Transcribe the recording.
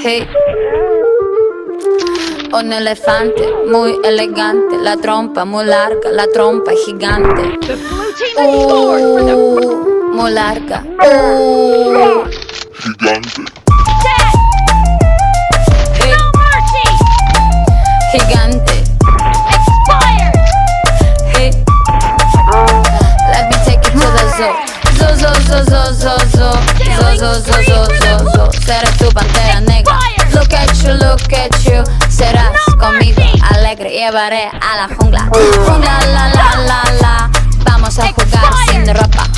Hey, un elefante muy elegante, la trompa muy larga, la trompa gigante. Muy larga. Gigante. Hey, gigante. Hey, let me take you to the zoo. Zoo, zoo, zoo, zoo, zoo, zoo. Zoo, zoo, zoo, zoo, zoo, zoo. Serás tu pantera negra. Look at you. Serás conmigo alegre. Llevaré a la jungla. Jungla, la, la, la, la. Vamos a jugar sin ropa.